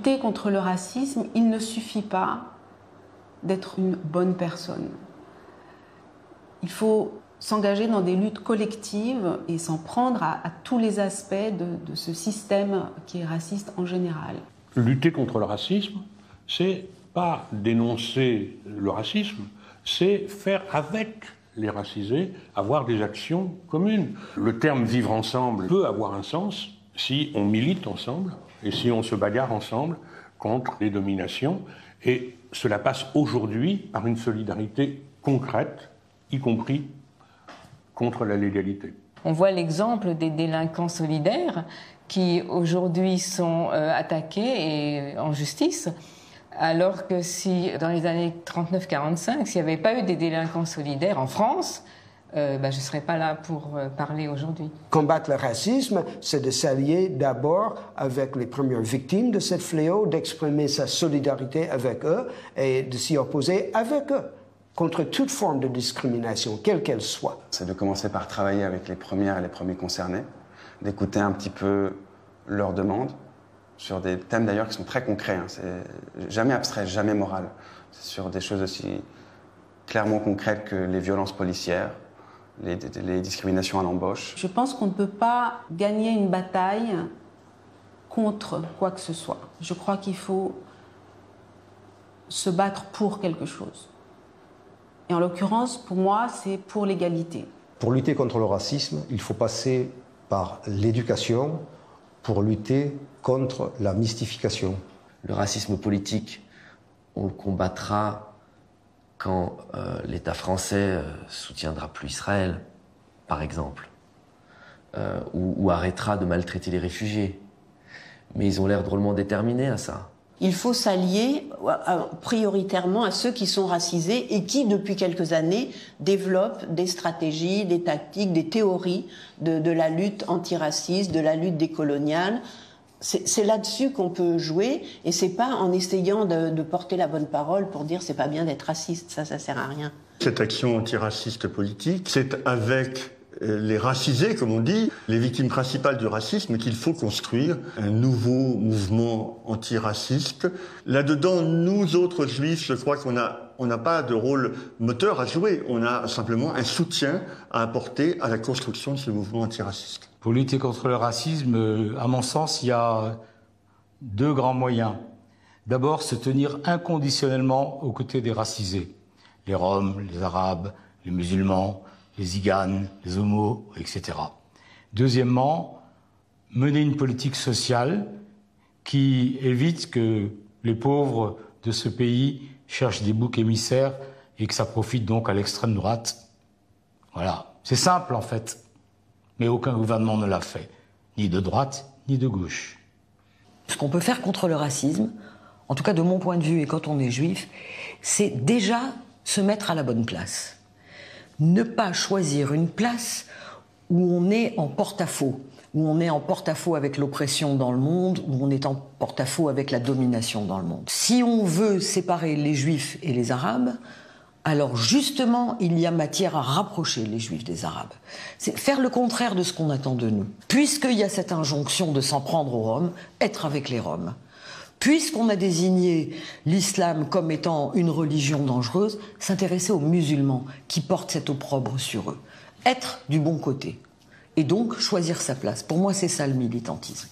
lutter contre le racisme, il ne suffit pas d'être une bonne personne. Il faut s'engager dans des luttes collectives et s'en prendre à tous les aspects de ce système qui est raciste en général. Lutter contre le racisme, c'est pas dénoncer le racisme, c'est faire avec les racisés, avoir des actions communes. Le terme « vivre ensemble » peut avoir un sens si on milite ensemble et si on se bagarre ensemble contre les dominations. Et cela passe aujourd'hui par une solidarité concrète, y compris contre la légalité. On voit l'exemple des délinquants solidaires qui aujourd'hui sont attaqués et en justice, alors que si dans les années 39-45, s'il n'y avait pas eu des délinquants solidaires en France, je ne serais pas là pour parler aujourd'hui. Combattre le racisme, c'est de s'allier d'abord avec les premières victimes de ce fléau, d'exprimer sa solidarité avec eux et de s'y opposer avec eux contre toute forme de discrimination, quelle qu'elle soit. C'est de commencer par travailler avec les premières et les premiers concernés, d'écouter un petit peu leurs demandes, sur des thèmes d'ailleurs qui sont très concrets. C'est jamais abstrait, jamais moral. C'est sur des choses aussi clairement concrètes que les violences policières, les discriminations à l'embauche. Je pense qu'on ne peut pas gagner une bataille contre quoi que ce soit. Je crois qu'il faut se battre pour quelque chose. Et en l'occurrence, pour moi, c'est pour l'égalité. Pour lutter contre le racisme, il faut passer par l'éducation pour lutter contre la mystification. Le racisme politique, on le combattra quand l'État français soutiendra plus Israël, par exemple, ou arrêtera de maltraiter les réfugiés. Mais ils ont l'air drôlement déterminés à ça. Il faut s'allier prioritairement à ceux qui sont racisés et qui, depuis quelques années, développent des stratégies, des tactiques, des théories de la lutte antiraciste, de la lutte décoloniale. C'est là-dessus qu'on peut jouer, et c'est pas en essayant de porter la bonne parole pour dire c'est pas bien d'être raciste, ça sert à rien. Cette action antiraciste politique, c'est avec les racisés, comme on dit, les victimes principales du racisme, qu'il faut construire un nouveau mouvement antiraciste. Là-dedans, nous autres juifs, je crois qu'on n'a pas de rôle moteur à jouer, on a simplement un soutien à apporter à la construction de ce mouvement antiraciste. Pour lutter contre le racisme, à mon sens, il y a deux grands moyens. D'abord, se tenir inconditionnellement aux côtés des racisés. Les Roms, les Arabes, les musulmans, les Ziganes, les homos, etc. Deuxièmement, mener une politique sociale qui évite que les pauvres de ce pays cherchent des boucs émissaires et que ça profite donc à l'extrême droite. Voilà. C'est simple en fait. Mais aucun gouvernement ne l'a fait, ni de droite, ni de gauche. Ce qu'on peut faire contre le racisme, en tout cas de mon point de vue et quand on est juif, c'est déjà se mettre à la bonne place. Ne pas choisir une place où on est en porte-à-faux, où on est en porte-à-faux avec l'oppression dans le monde, où on est en porte-à-faux avec la domination dans le monde. Si on veut séparer les juifs et les arabes, alors justement, il y a matière à rapprocher les juifs des arabes. C'est faire le contraire de ce qu'on attend de nous. Puisqu'il y a cette injonction de s'en prendre aux Roms, être avec les Roms. Puisqu'on a désigné l'islam comme étant une religion dangereuse, s'intéresser aux musulmans qui portent cet opprobre sur eux. Être du bon côté. Et donc choisir sa place. Pour moi, c'est ça le militantisme.